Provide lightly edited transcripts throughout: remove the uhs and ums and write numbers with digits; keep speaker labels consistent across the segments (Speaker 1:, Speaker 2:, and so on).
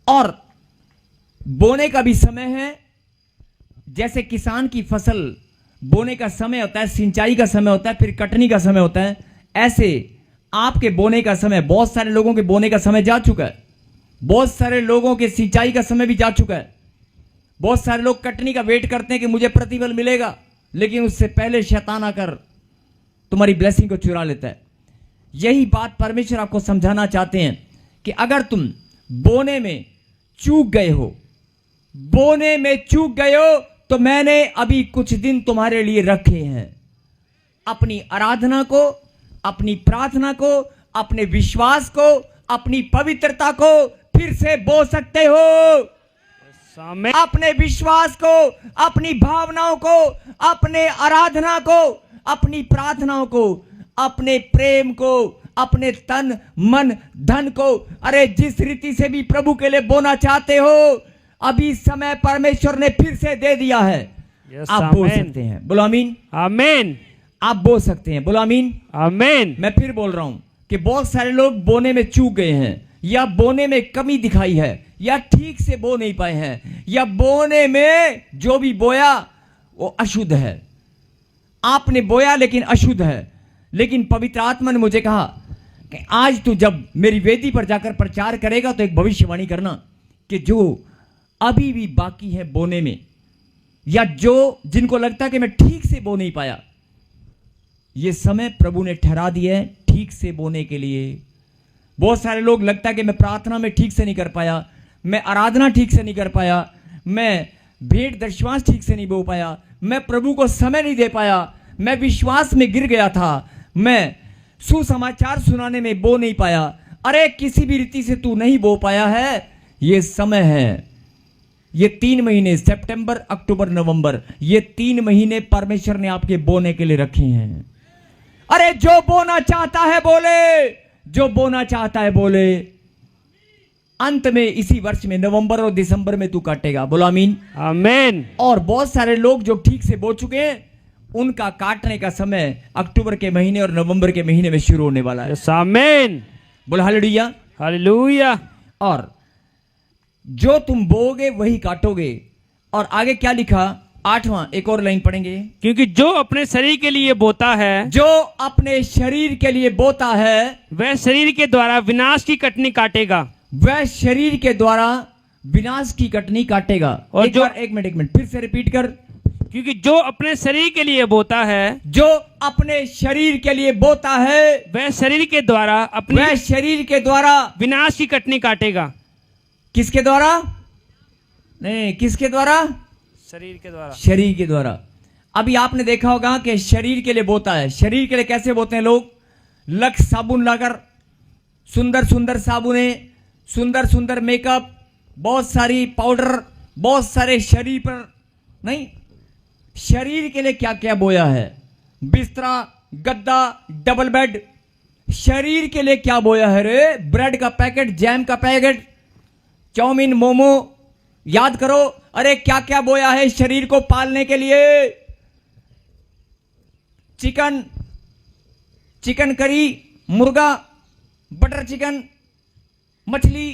Speaker 1: और बोने का भी समय है। जैसे किसान की फसल बोने का समय होता है, सिंचाई का समय होता है, फिर कटनी का समय होता है, ऐसे आपके बोने का समय, बहुत सारे लोगों के बोने का समय जा चुका है, बहुत सारे लोगों के सिंचाई का समय भी जा चुका है, बहुत सारे लोग कटनी का वेट करते हैं कि मुझे प्रतिफल मिलेगा, लेकिन उससे पहले शैतान आकर तुम्हारी ब्लेसिंग को चुरा लेता है। यही बात परमेश्वर आपको समझाना चाहते हैं कि अगर तुम बोने में चूक गए हो, बोने में चूक गए हो, तो मैंने अभी कुछ दिन तुम्हारे लिए रखे हैं। अपनी आराधना को, अपनी प्रार्थना को, अपने विश्वास को, अपनी पवित्रता को फिर से बो सकते हो। अपने विश्वास को, अपनी भावनाओं को, अपने आराधना को, अपनी प्रार्थनाओं को, अपने प्रेम को, अपने तन मन धन को, अरे जिस रीति से भी प्रभु के लिए बोना चाहते हो, अभी समय परमेश्वर ने फिर से दे दिया है। आप बोल सकते हैं, बोलो आमीन।
Speaker 2: आमीन।
Speaker 1: आप बोल सकते हैं, बोलो आमीन।
Speaker 2: आमीन।
Speaker 1: मैं फिर बोल रहा हूं कि बहुत सारे लोग बोने में चूक गए हैं, या बोने में कमी दिखाई है, या ठीक से बो नहीं पाए हैं, या बोने में जो भी बोया वो अशुद्ध है। आपने बोया लेकिन अशुद्ध है। लेकिन पवित्र आत्मा ने मुझे कहा कि आज तू जब मेरी वेदी पर जाकर प्रचार करेगा तो एक भविष्यवाणी करना कि जो अभी भी बाकी है बोने में, या जो जिनको लगता है कि मैं ठीक से बो नहीं पाया, ये समय प्रभु ने ठहरा दिया है ठीक से बोने के लिए। बहुत सारे लोग लगता है कि मैं प्रार्थना में ठीक से नहीं कर पाया, मैं आराधना ठीक से नहीं कर पाया, मैं भेंट दशवांश ठीक से नहीं बो पाया, मैं प्रभु को समय नहीं दे पाया, मैं विश्वास में गिर गया था, मैं सुसमाचार सुनाने में बो नहीं पाया। अरे किसी भी रीति से तू नहीं बो पाया है, ये समय है। ये 3 महीने, सितंबर अक्टूबर नवंबर, ये 3 महीने परमेश्वर ने आपके बोने के लिए रखे हैं। अरे जो बोना चाहता है बोले, जो बोना चाहता है बोले। अंत में इसी वर्ष में नवंबर और दिसंबर में तू काटेगा, बोलो आमीन।
Speaker 2: आमीन।
Speaker 1: और बहुत सारे लोग जो ठीक से बो चुके हैं, उनका काटने का समय अक्टूबर के महीने और नवंबर के महीने में शुरू होने वाला है।
Speaker 2: आमीन।
Speaker 1: बोलो हालेलुया।
Speaker 2: हालेलुया।
Speaker 1: और जो तुम बोगे वही काटोगे। और आगे क्या लिखा, 8वां एक और लाइन पढ़ेंगे।
Speaker 2: क्योंकि जो अपने शरीर के लिए बोता है,
Speaker 1: जो अपने शरीर के लिए बोता है,
Speaker 2: वह शरीर के द्वारा विनाश की कटनी काटेगा।
Speaker 1: वह शरीर के द्वारा विनाश की कटनी काटेगा।
Speaker 2: और
Speaker 1: एक मिनट फिर से रिपीट कर।
Speaker 2: क्योंकि जो अपने शरीर के लिए बोता है,
Speaker 1: जो अपने शरीर के लिए बोता है,
Speaker 2: वह शरीर के द्वारा
Speaker 1: वह शरीर के द्वारा
Speaker 2: विनाश की कटनी काटेगा।
Speaker 1: किसके द्वारा? नहीं, किसके द्वारा?
Speaker 2: शरीर के द्वारा।
Speaker 1: शरीर के द्वारा। अभी आपने देखा होगा कि शरीर के लिए बोता है। शरीर के लिए कैसे बोते हैं लोग? लक्स साबुन लाकर, सुंदर सुंदर साबुने, सुंदर सुंदर मेकअप, बहुत सारी पाउडर, बहुत सारे शरीर पर। नहीं, शरीर के लिए क्या क्या बोया है? बिस्तरा, गद्दा, डबल बेड। शरीर के लिए क्या बोया है रे? ब्रेड का पैकेट, जैम का पैकेट, चाउमीन, मोमो। याद करो, अरे क्या क्या बोया है शरीर को पालने के लिए? चिकन, चिकन करी, मुर्गा, बटर चिकन, मछली।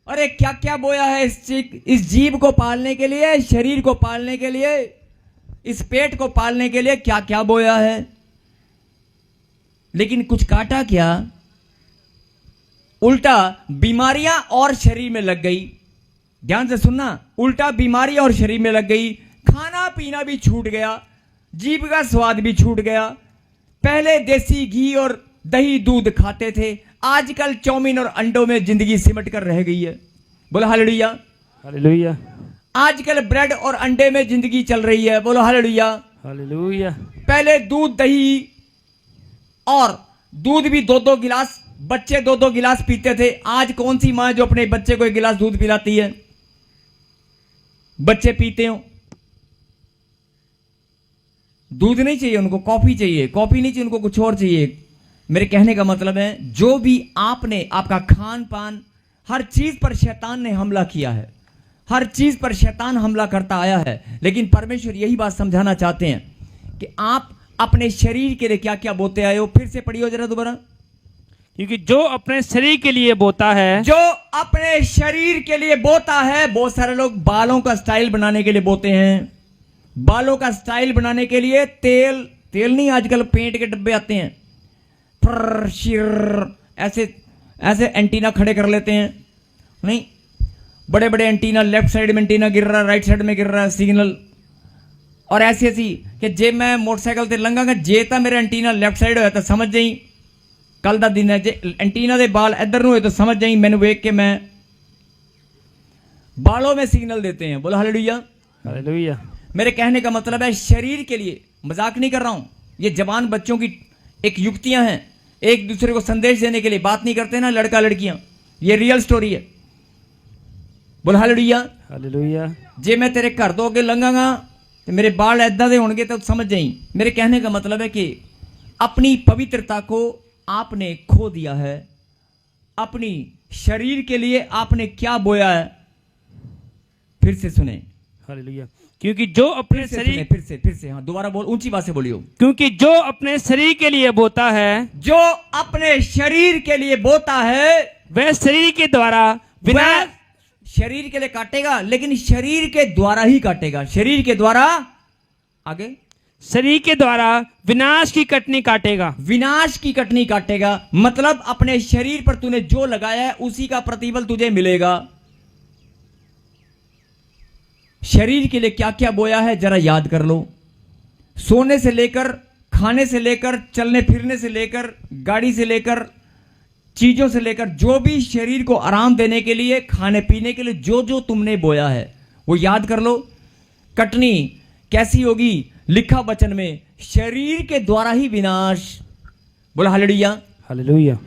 Speaker 1: अरे क्या क्या बोया है इस जीव को पालने के लिए, शरीर को पालने के लिए, इस पेट को पालने के लिए क्या क्या बोया है। लेकिन कुछ काटा क्या? उल्टा बीमारियां और शरीर में लग गई। ध्यान से सुनना, उल्टा बीमारियां और शरीर में लग गई। खाना पीना भी छूट गया, जीभ का स्वाद भी छूट गया। पहले देसी घी और दही दूध खाते थे, आजकल चाउमीन और अंडों में जिंदगी सिमट कर रह गई है। बोलो हालेलुया।
Speaker 2: हालेलुया।
Speaker 1: आजकल ब्रेड और अंडे में जिंदगी चल रही है। बोलो हालेलुया।
Speaker 2: हालेलुया।
Speaker 1: पहले दूध दही, और दूध भी 2-2 गिलास, बच्चे 2-2 गिलास पीते थे। आज कौन सी मां जो अपने बच्चे को 1 गिलास दूध पिलाती है? बच्चे पीते हो, दूध नहीं चाहिए उनको, कॉफी चाहिए। कॉफी नहीं चाहिए उनको, कुछ और चाहिए। मेरे कहने का मतलब है, जो भी आपने, आपका खान पान, हर चीज पर शैतान ने हमला किया है। हर चीज पर शैतान हमला करता आया है। लेकिन परमेश्वर यही बात समझाना चाहते हैं कि आप अपने शरीर के लिए क्या क्या बोते आए हो। फिर से पढ़ियो जरा दोबारा।
Speaker 2: क्योंकि जो अपने शरीर के लिए बोता है,
Speaker 1: जो अपने शरीर के लिए बोता है, बहुत सारे लोग बालों का स्टाइल बनाने के लिए बोते हैं। बालों का स्टाइल बनाने के लिए तेल नहीं, आजकल पेंट के डब्बे आते हैं, फर शिर ऐसे ऐसे एंटीना खड़े कर लेते हैं। नहीं, बड़े बड़े एंटीना, लेफ्ट साइड में एंटीना गिर रहा है, राइट साइड में गिर रहा है सिग्नल, और ऐसी ऐसी कि जे मैं मोटरसाइकिल से लंघांगा जे तो मेरा एंटीना लेफ्ट साइड होया तो समझ जाई कल का दिन है, जे एंटीना के बाल इधर हुए तो समझ जाई मैंने वेख के मैं बालों में सिग्नल देते हैं। बोलो हालेलुया।
Speaker 2: हालेलुया।
Speaker 1: मेरे कहने का मतलब है शरीर के लिए, मजाक नहीं कर रहा हूं, ये जवान बच्चों की एक युक्तियां हैं, एक दूसरे को संदेश देने के लिए बात नहीं करते ना लड़का लड़कियां, ये रियल स्टोरी है। बोलो हालेलुया।
Speaker 2: हालेलुया।
Speaker 1: जे मैं तेरे घर तो अगे लंघांगा तो मेरे बाल ऐदा दे होंगे तो समझ जाई। मेरे कहने का मतलब है कि अपनी पवित्रता को आपने खो दिया है। अपनी शरीर के लिए आपने क्या बोया है? फिर से सुने,
Speaker 2: हालेलुया। क्योंकि जो अपने शरीर,
Speaker 1: फिर से हाँ, दोबारा बोल, ऊंची बात से बोलियो।
Speaker 2: क्योंकि जो अपने शरीर के लिए बोता है,
Speaker 1: जो अपने शरीर के लिए बोता है
Speaker 2: वह शरीर के द्वारा
Speaker 1: वह शरीर के लिए काटेगा, लेकिन शरीर के द्वारा ही काटेगा। शरीर के द्वारा, आगे,
Speaker 2: शरीर के द्वारा विनाश की कटनी काटेगा।
Speaker 1: विनाश की कटनी काटेगा मतलब अपने शरीर पर तूने जो लगाया है उसी का प्रतिफल तुझे मिलेगा। शरीर के लिए क्या क्या बोया है जरा याद कर लो। सोने से लेकर, खाने से लेकर, चलने फिरने से लेकर, गाड़ी से लेकर, चीजों से लेकर, जो भी शरीर को आराम देने के लिए, खाने पीने के लिए जो जो तुमने बोया है वो याद कर लो। कटनी कैसी होगी? लिखा वचन में, शरीर के द्वारा ही विनाश। बोला हालेलुया।
Speaker 2: हालेलुया।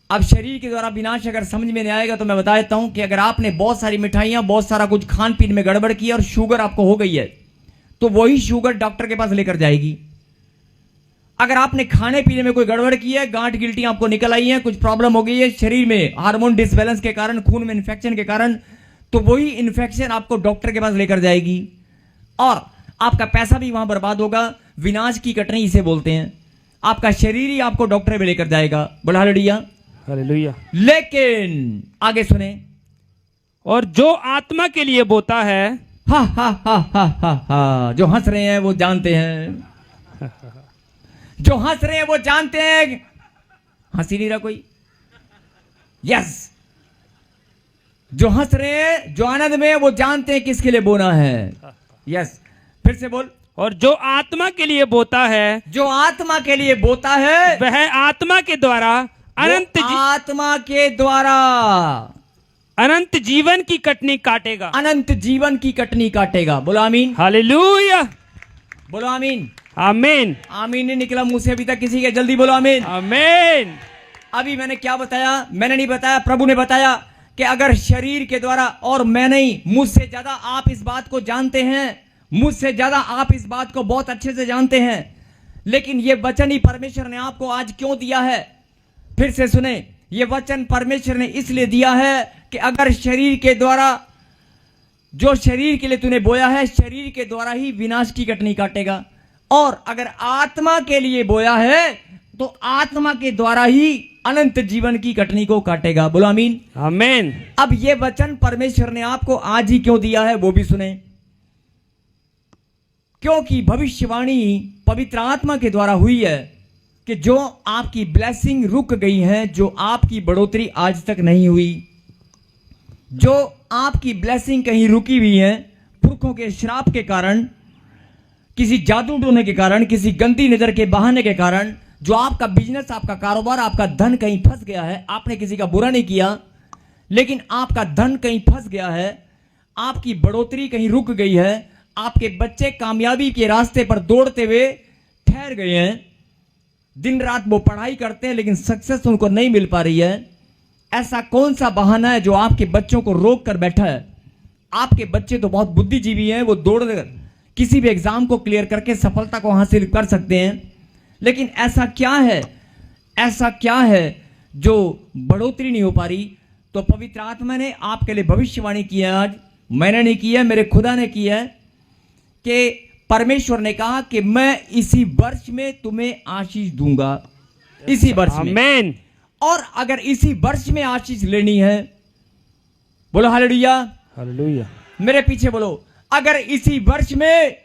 Speaker 1: अब शरीर के द्वारा विनाश अगर समझ में नहीं आएगा तो मैं बता देता हूं कि अगर आपने बहुत सारी मिठाइयां, बहुत सारा कुछ खान पीन में गड़बड़ की और शुगर आपको हो गई है तो वही शुगर डॉक्टर के पास लेकर जाएगी। अगर आपने खाने पीने में कोई गड़बड़ की है, गांठ गिल्टी आपको निकल आई है, कुछ प्रॉब्लम हो गई है शरीर में, हार्मोन डिसबैलेंस के कारण, खून में इन्फेक्शन के कारण, तो वही इन्फेक्शन आपको डॉक्टर के पास लेकर जाएगी और आपका पैसा भी वहां बर्बाद होगा। विनाश की कटनी इसे बोलते हैं। आपका शरीर ही आपको डॉक्टर में लेकर जाएगा। बोला हालेलुया।
Speaker 2: हालेलुया।
Speaker 1: लेकिन आगे सुने,
Speaker 2: और जो आत्मा के लिए बोता है,
Speaker 1: हा हा हा हा हा हा, जो हंस रहे हैं वो जानते हैं, जो हंस रहे हैं वो जानते हैं। हंसी नहीं रहा कोई? यस, जो हंस रहे हैं, जो आनंद में, वो जानते हैं किसके लिए बोना है। यस, फिर से बोल।
Speaker 2: और जो आत्मा के लिए बोता है,
Speaker 1: जो आत्मा के लिए बोता है
Speaker 2: वह आत्मा के द्वारा
Speaker 1: आत्मा के द्वारा
Speaker 2: अनंत जीवन की कटनी काटेगा।
Speaker 1: अनंत जीवन की कटनी काटेगा। बोलो आमीन।
Speaker 2: हालेलुया।
Speaker 1: बोलो आमीन।
Speaker 2: आमीन।
Speaker 1: आमीन नहीं निकला मुंह से अभी तक किसी के, जल्दी बोलो आमीन।
Speaker 2: आमीन।
Speaker 1: अभी मैंने क्या बताया? मैंने नहीं बताया, प्रभु ने बताया कि अगर शरीर के द्वारा, और मैं नहीं, मुझसे ज्यादा आप इस बात को जानते हैं, मुझसे ज्यादा आप इस बात को बहुत अच्छे से जानते हैं, लेकिन ये वचन ही परमेश्वर ने आपको आज क्यों दिया है? फिर से सुने, ये वचन परमेश्वर ने इसलिए दिया है कि अगर शरीर के द्वारा, जो शरीर के लिए तूने बोया है, शरीर के द्वारा ही विनाश की कटनी काटेगा, और अगर आत्मा के लिए बोया है तो आत्मा के द्वारा ही अनंत जीवन की कटनी को काटेगा। बोलो आमीन।
Speaker 2: आमीन।
Speaker 1: अब ये वचन परमेश्वर ने आपको आज ही क्यों दिया है वो भी सुने। क्योंकि भविष्यवाणी पवित्र आत्मा के द्वारा हुई है कि जो आपकी ब्लेसिंग रुक गई है, जो आपकी बढ़ोतरी आज तक नहीं हुई, जो आपकी ब्लेसिंग कहीं रुकी हुई है पुरखों के श्राप के कारण, किसी जादू टोने के कारण, किसी गंदी नजर के बहाने के कारण, जो आपका बिजनेस, आपका कारोबार, आपका धन कहीं फंस गया है। आपने किसी का बुरा नहीं किया, लेकिन आपका धन कहीं फंस गया है, आपकी बढ़ोतरी कहीं रुक गई है, आपके बच्चे कामयाबी के रास्ते पर दौड़ते हुए ठहर गए हैं, दिन रात वो पढ़ाई करते हैं लेकिन सक्सेस उनको नहीं मिल पा रही है। ऐसा कौन सा बहाना है जो आपके बच्चों को रोक कर बैठा है? आपके बच्चे तो बहुत बुद्धिजीवी हैं, वो दौड़ किसी भी एग्जाम को क्लियर करके सफलता को हासिल कर सकते हैं, लेकिन ऐसा क्या है, ऐसा क्या है जो बढ़ोतरी नहीं हो पा रही? तो पवित्र आत्मा ने आपके लिए भविष्यवाणी की है। आज मैंने नहीं की है, मेरे खुदा ने की है कि परमेश्वर ने कहा कि मैं इसी वर्ष में तुम्हें आशीष दूंगा, इसी वर्ष में।
Speaker 2: आमीन।
Speaker 1: और अगर इसी वर्ष में आशीष लेनी है, बोलो हालेलुया,
Speaker 2: हालेलुया।
Speaker 1: मेरे पीछे बोलो, अगर इसी वर्ष में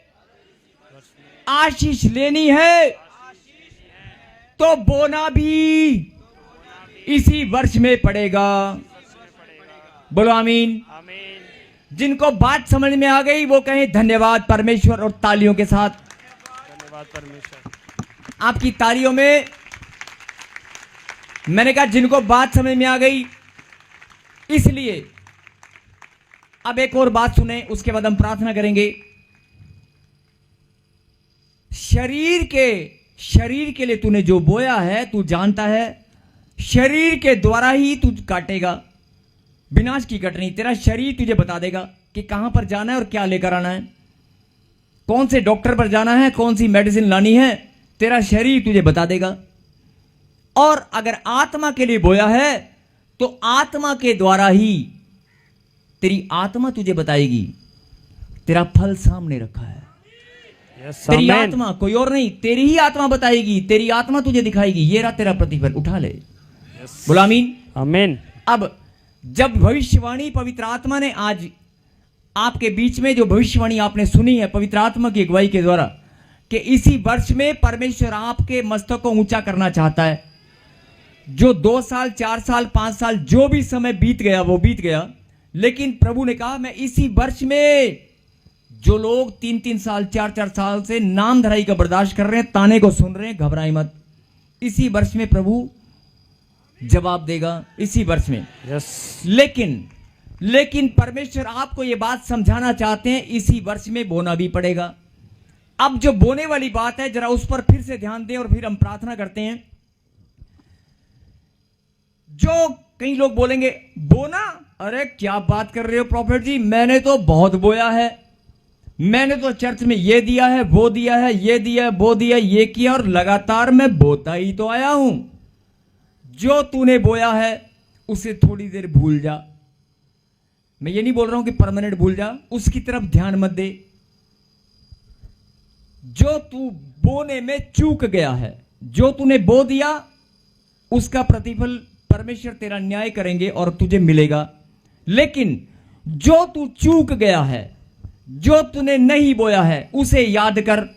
Speaker 1: आशीष लेनी है तो बोना भी इसी वर्ष में पड़ेगा। बोलो आमीन।
Speaker 2: आमीन।
Speaker 1: जिनको बात समझ में आ गई वो कहें धन्यवाद परमेश्वर, और तालियों के साथ।
Speaker 2: धन्यवाद परमेश्वर।
Speaker 1: आपकी तालियों में मैंने कहा जिनको बात समझ में आ गई। इसलिए अब एक और बात सुने, उसके बाद हम प्रार्थना करेंगे। शरीर के लिए तूने जो बोया है तू जानता है, शरीर के द्वारा ही तू काटेगा। विनाश की कटनी तेरा शरीर तुझे बता देगा कि कहां पर जाना है और क्या लेकर आना है, कौन से डॉक्टर पर जाना है, कौन सी मेडिसिन लानी है, तेरा शरीर तुझे बता देगा। और अगर आत्मा के लिए बोया है तो आत्मा के द्वारा ही तेरी आत्मा तुझे बताएगी। तेरा फल सामने रखा है।
Speaker 2: यस,
Speaker 1: तेरी
Speaker 2: आमीन।
Speaker 1: आत्मा, कोई और नहीं, तेरी ही आत्मा बताएगी, तेरी आत्मा तुझे दिखाएगी। ये रहा तेरा प्रतिफल, उठा ले।
Speaker 2: यस।
Speaker 1: बोला आमीन।
Speaker 2: आमीन।
Speaker 1: अब जब भविष्यवाणी पवित्र आत्मा ने आज आपके बीच में जो भविष्यवाणी आपने सुनी है पवित्र आत्मा की अगुवाई के द्वारा, कि इसी वर्ष में परमेश्वर आपके मस्तक को ऊंचा करना चाहता है। जो 2 साल 4 साल 5 साल जो भी समय बीत गया वो बीत गया, लेकिन प्रभु ने कहा मैं इसी वर्ष में जो लोग 3-3 साल 4-4 साल से नाम धराई का बर्दाश्त कर रहे हैं, ताने को सुन रहे हैं, घबराए मत। इसी वर्ष में प्रभु जवाब देगा, इसी वर्ष में।
Speaker 2: यस।
Speaker 1: लेकिन परमेश्वर आपको यह बात समझाना चाहते हैं, इसी वर्ष में बोना भी पड़ेगा। अब जो बोने वाली बात है जरा उस पर फिर से ध्यान दें और फिर हम प्रार्थना करते हैं। जो कई लोग बोलेंगे बोना, अरे क्या बात कर रहे हो प्रॉफेट जी, मैंने तो बहुत बोया है, मैंने तो चर्च में ये दिया है, वो दिया है, ये दिया है, वो दिया, ये किया, और लगातार मैं बोता ही तो आया हूं। जो तूने बोया है उसे थोड़ी देर भूल जा। मैं ये नहीं बोल रहा हूं कि परमानेंट भूल जा, उसकी तरफ ध्यान मत दे। जो तू बोने में चूक गया है, जो तूने बो दिया, उसका प्रतिफल परमेश्वर तेरा न्याय करेंगे और तुझे मिलेगा। लेकिन जो तू चूक गया है, जो तूने नहीं बोया है, उसे याद कर।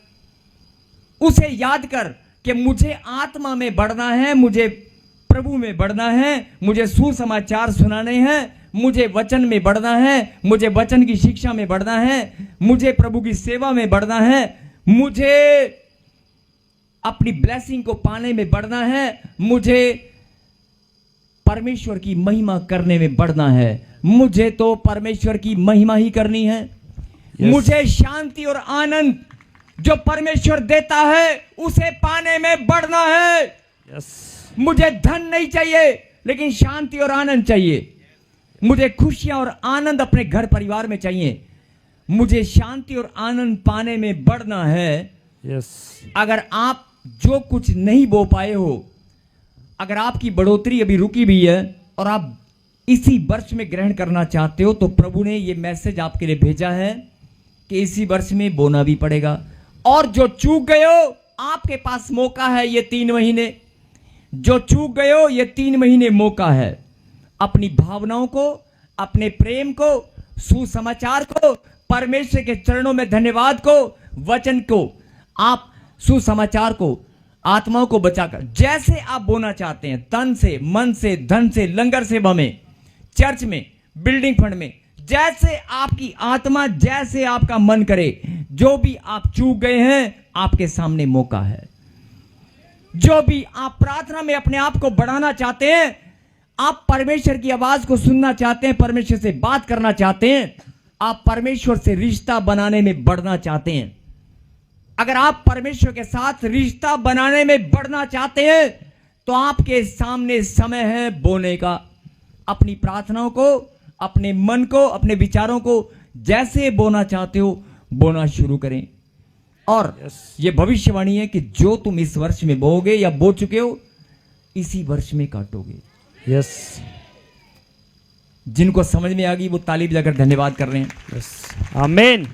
Speaker 1: उसे याद कर कि मुझे आत्मा में बढ़ना है, मुझे प्रभु में बढ़ना है, मुझे सुसमाचार सुनाने हैं, मुझे वचन में बढ़ना है, मुझे वचन की शिक्षा में बढ़ना है, मुझे प्रभु की सेवा में बढ़ना है, मुझे अपनी ब्लेसिंग को पाने में बढ़ना है, मुझे परमेश्वर की महिमा करने में बढ़ना है। मुझे तो परमेश्वर की महिमा ही करनी है। मुझे शांति और आनंद जो परमेश्वर देता है उसे पाने में बढ़ना है।
Speaker 2: यस।
Speaker 1: मुझे धन नहीं चाहिए लेकिन शांति और आनंद चाहिए। मुझे खुशियां और आनंद अपने घर परिवार में चाहिए। मुझे शांति और आनंद पाने में बढ़ना है।
Speaker 2: यस।
Speaker 1: अगर आप जो कुछ नहीं बो पाए हो, अगर आपकी बढ़ोतरी अभी रुकी भी है और आप इसी वर्ष में ग्रहण करना चाहते हो, तो प्रभु ने यह मैसेज आपके लिए भेजा है कि इसी वर्ष में बोना भी पड़ेगा। और जो चूक गए हो, आपके पास मौका है ये 3 महीने। जो चूक गए हो, ये 3 महीने मौका है। अपनी भावनाओं को, अपने प्रेम को, सुसमाचार को, परमेश्वर के चरणों में धन्यवाद को, वचन को, आप सुसमाचार को, आत्माओं को बचाकर जैसे आप बोना चाहते हैं, तन से, मन से, धन से, लंगर सेवा में, चर्च में, बिल्डिंग फंड में, जैसे आपकी आत्मा, जैसे आपका मन करे, जो भी आप चूक गए हैं, आपके सामने मौका है। जो भी आप प्रार्थना में अपने आप को बढ़ाना चाहते हैं, आप परमेश्वर की आवाज को सुनना चाहते हैं, परमेश्वर से बात करना चाहते हैं, आप परमेश्वर से रिश्ता बनाने में बढ़ना चाहते हैं, अगर आप परमेश्वर के साथ रिश्ता बनाने में बढ़ना चाहते हैं, तो आपके सामने समय है बोने का। अपनी प्रार्थनाओं को, अपने मन को, अपने विचारों को जैसे बोना चाहते हो बोना शुरू करें। और यह भविष्यवाणी है कि जो तुम इस वर्ष में बोओगे या बो चुके हो, इसी वर्ष में काटोगे।
Speaker 2: यस।
Speaker 1: जिनको समझ में आ गई वो ताली बजाकर धन्यवाद कर रहे हैं।
Speaker 2: यस। आमीन।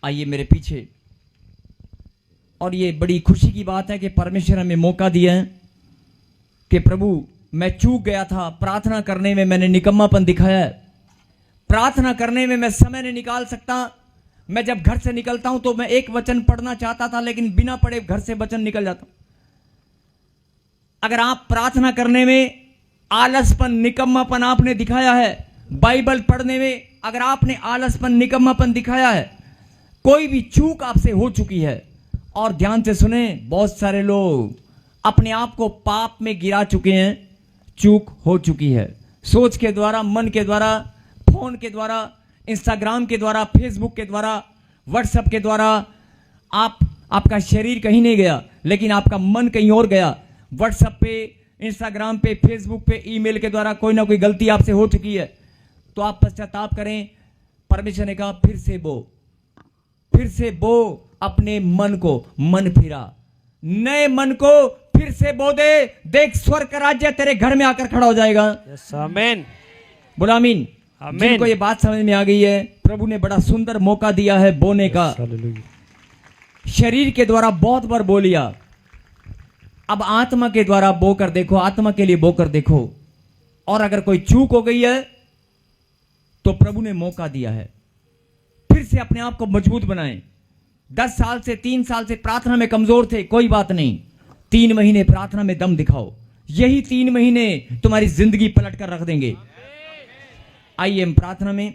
Speaker 1: आइए मेरे पीछे। और ये बड़ी खुशी की बात है कि परमेश्वर हमें मौका दिया है कि प्रभु मैं चूक गया था, प्रार्थना करने में मैंने निकम्मापन दिखाया है, प्रार्थना करने में मैं समय नहीं निकाल सकता। मैं जब घर से निकलता हूं तो मैं एक वचन पढ़ना चाहता था, लेकिन बिना पढ़े घर से वचन निकल जाता। अगर आप प्रार्थना करने में आलसपन, निकम्मापन आपने दिखाया है, बाइबल पढ़ने में अगर आपने आलसपन, निकम्मापन दिखाया है, कोई भी चूक आपसे हो चुकी है, और ध्यान से सुने, बहुत सारे लोग अपने आप को पाप में गिरा चुके हैं, चूक हो चुकी है, सोच के द्वारा, मन के द्वारा, फोन के द्वारा, इंस्टाग्राम के द्वारा, फेसबुक के द्वारा, व्हाट्सएप के द्वारा। आपका शरीर कहीं नहीं गया, लेकिन आपका मन कहीं और गया। व्हाट्सएप पे, इंस्टाग्राम पे, फेसबुक पे, ईमेल के द्वारा कोई ना कोई गलती आपसे हो चुकी है, तो आप पश्चाताप करें। परमेश्वर ने कहा फिर से बो अपने मन को, मन फिरा, नए मन को फिर से बो दे, देख स्वर्ग का राज्य तेरे घर में आकर खड़ा हो जाएगा।
Speaker 2: आमीन।
Speaker 1: बोलो आमीन।
Speaker 2: आमीन।
Speaker 1: जिनको ये बात समझ में आ गई है, प्रभु ने बड़ा सुंदर मौका दिया है बोने का। शरीर के द्वारा बहुत बार बो लिया, अब आत्मा के द्वारा बो कर देखो, आत्मा के लिए बो कर देखो। और अगर कोई चूक हो गई है तो प्रभु ने मौका दिया है, फिर से अपने आप को मजबूत बनाएं। 10 साल से, 3 साल से प्रार्थना में कमजोर थे, कोई बात नहीं, 3 महीने प्रार्थना में दम दिखाओ, यही 3 महीने तुम्हारी जिंदगी पलट कर रख देंगे। आइए हम प्रार्थना में,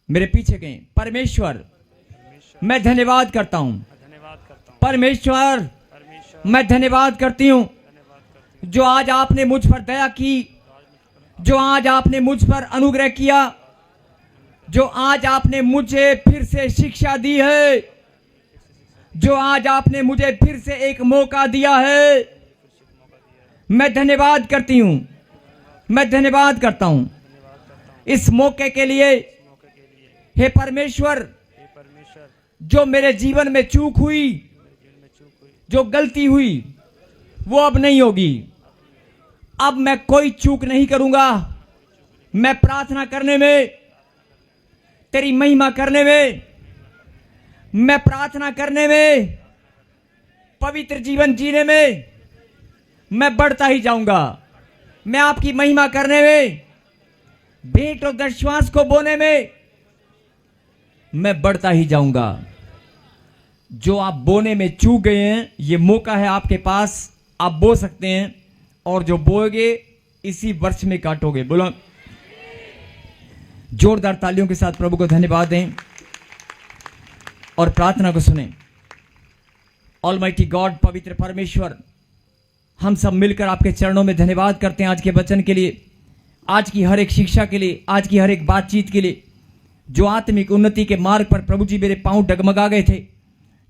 Speaker 1: मेरे पीछे गए। परमेश्वर मैं धन्यवाद करता हूं, परमेश्वर मैं धन्यवाद करती हूं, जो आज आपने मुझ पर दया की, जो आज आपने मुझ पर अनुग्रह किया, जो आज आपने मुझे फिर से शिक्षा दी है, जो आज आपने मुझे फिर से एक मौका दिया है। मैं धन्यवाद करती हूं, मैं धन्यवाद करता हूं इस मौके के लिए। हे परमेश्वर, जो मेरे जीवन में चूक हुई, जो गलती हुई, वो अब नहीं होगी। अब मैं कोई चूक नहीं करूंगा। मैं प्रार्थना करने में, तेरी महिमा करने में, मैं प्रार्थना करने में, पवित्र जीवन जीने में मैं बढ़ता ही जाऊंगा। मैं आपकी महिमा करने में, भेंट और दशवांश को बोने में मैं बढ़ता ही जाऊंगा। जो आप बोने में चूक गए हैं, ये मौका है आपके पास, आप बो सकते हैं, और जो बोएगे इसी वर्ष में काटोगे। बोलो, जोरदार तालियों के साथ प्रभु को धन्यवाद दें और प्रार्थना को सुने। ऑलमाइटी गॉड, पवित्र परमेश्वर, हम सब मिलकर आपके चरणों में धन्यवाद करते हैं आज के वचन के लिए, आज की हर एक शिक्षा के लिए, आज की हर एक बातचीत के लिए। जो आत्मिक उन्नति के मार्ग पर प्रभु जी मेरे पांव डगमगा गए थे,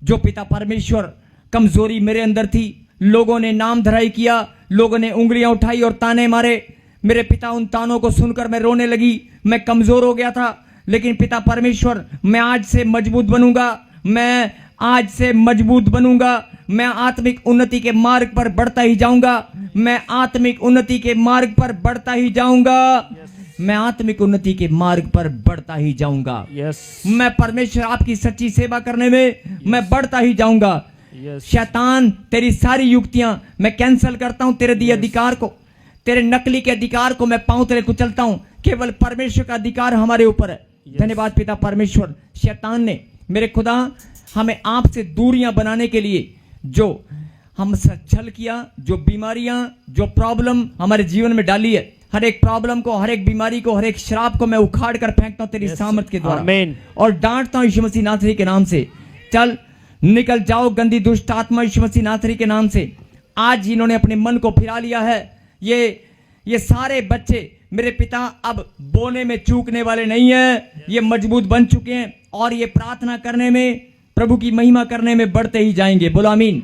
Speaker 1: जो पिता परमेश्वर कमजोरी मेरे अंदर थी, लोगों ने नाम धराई किया, लोगों ने उंगलियां उठाई और ताने मारे, मेरे पिता उन तानों को सुनकर मैं रोने लगी, मैं कमजोर हो गया था। लेकिन पिता परमेश्वर, मैं आज से मजबूत बनूंगा, मैं आज से मजबूत बनूंगा, मैं आत्मिक उन्नति के मार्ग पर बढ़ता ही जाऊंगा, मैं आत्मिक उन्नति के मार्ग पर बढ़ता ही जाऊंगा, मैं आत्मिक उन्नति के मार्ग पर बढ़ता ही जाऊंगा। मैं परमेश्वर आपकी सच्ची सेवा करने में मैं बढ़ता ही जाऊंगा। शैतान, तेरी सारी युक्तियां मैं कैंसिल करता हूं, तेरे दिए अधिकार को, तेरे नकली के अधिकार को मैं पांव तले कुचलता हूं। केवल परमेश्वर का अधिकार हमारे ऊपर है। धन्यवाद पिता परमेश्वर। शैतान ने, मेरे खुदा, हमें आपसे दूरियां बनाने के लिए जो हमसे छल किया, जो बीमारियां, जो प्रॉब्लम हमारे जीवन में डाली है, हर एक प्रॉब्लम को, हर एक बीमारी को, हर एक श्राप को मैं उखाड़ कर फेंकता हूं तेरी सामर्थ के द्वारा, और डांटता हूं यीशु मसीह नासरी के नाम से। चल निकल जाओ गंदी दुष्ट आत्मा, यीशु मसीह नासरी के नाम से। आज इन्होंने अपने मन को फिरा लिया है, ये सारे बच्चे मेरे पिता अब बोने में चूकने वाले नहीं है, ये मजबूत बन चुके हैं, और ये प्रार्थना करने में, प्रभु की महिमा करने में बढ़ते ही जाएंगे। बोलो आमीन।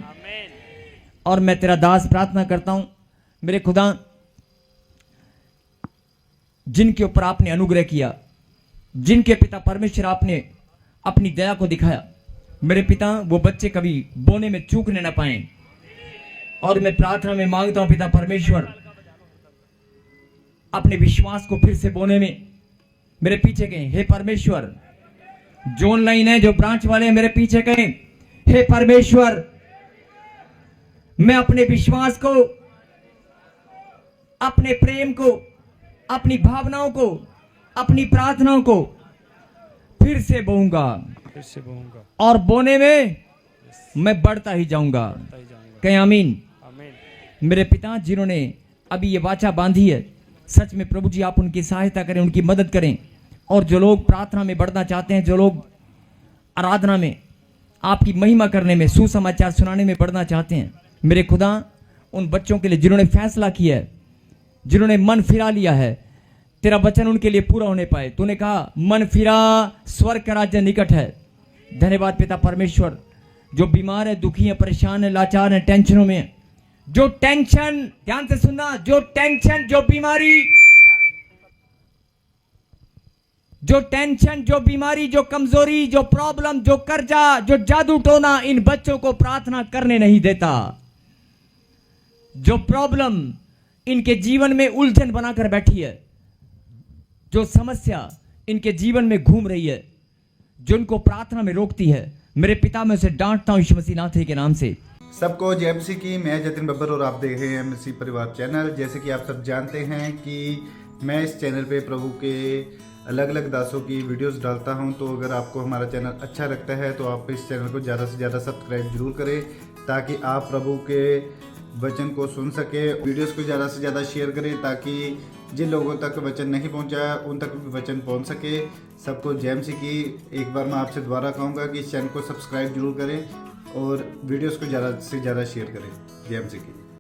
Speaker 1: और मैं तेरा दास प्रार्थना करता हूं, मेरे खुदा, जिनके ऊपर आपने अनुग्रह किया, जिनके पिता परमेश्वर आपने अपनी दया को दिखाया, मेरे पिता, वो बच्चे कभी बोने में चूकने ना पाए। और मैं प्रार्थना में मांगता हूं पिता परमेश्वर, अपने विश्वास को फिर से बोने में मेरे पीछे गए। हे परमेश्वर, जो ऑनलाइन है, जो ब्रांच वाले हैं, मेरे पीछे कहें, हे परमेश्वर, मैं अपने विश्वास को, अपने प्रेम को, अपनी भावनाओं को, अपनी प्रार्थनाओं को फिर से बोऊंगा
Speaker 2: फिर से बोऊंगा
Speaker 1: और बोने में मैं बढ़ता ही जाऊंगा। कहें आमीन।
Speaker 2: आमीन।
Speaker 1: मेरे पिता जिन्होंने अभी ये वाचा बांधी है, सच में प्रभु जी आप उनकी सहायता करें, उनकी मदद करें। और जो लोग प्रार्थना में बढ़ना चाहते हैं, जो लोग आराधना में, आपकी महिमा करने में, सुसमाचार सुनाने में बढ़ना चाहते हैं, मेरे खुदा उन बच्चों के लिए जिन्होंने फैसला किया है, जिन्होंने मन फिरा लिया है, तेरा वचन उनके लिए पूरा होने पाए। तूने कहा मन फिरा स्वर्ग का राज्य निकट है। धन्यवाद पिता परमेश्वर, जो बीमार है, दुखी है, परेशान है, लाचार है, टेंशनों में है, जो टेंशन, ध्यान से सुनना, जो टेंशन, जो बीमारी, जो टेंशन, जो बीमारी, जो कमजोरी, जो प्रॉब्लम, जो कर्जा, जो जादू टोना इन बच्चों को प्रार्थना करने नहीं देता। जो प्रॉब्लम इनके जीवन में उलझन बनाकर बैठी है, जो समस्या इनके जीवन में घूम रही है, जो इनको प्रार्थना में रोकती है, मेरे पिता मैं उसे डांटता हूं यीशु मसीह नाथ के नाम से।
Speaker 3: सबको जय मसीह की। मैं जतिन बब्बर और आप देख रहे हैं मसीह परिवार चैनल। जैसे कि आप सब जानते हैं कि मैं इस चैनल पे प्रभु के अलग अलग दासों की वीडियोस डालता हूं, तो अगर आपको हमारा चैनल अच्छा लगता है तो आप इस चैनल को ज़्यादा से ज़्यादा सब्सक्राइब जरूर करें, ताकि आप प्रभु के वचन को सुन सके। वीडियोस को ज़्यादा से ज़्यादा शेयर करें, ताकि जिन लोगों तक वचन नहीं पहुंचा उन तक भी वचन पहुंच सके। सबको जय मसीह की। एक बार मैं आपसे दोबारा कहूँगा कि इस चैनल को सब्सक्राइब जरूर करें और वीडियोस को ज़्यादा से ज़्यादा शेयर करें। जय मसीह की।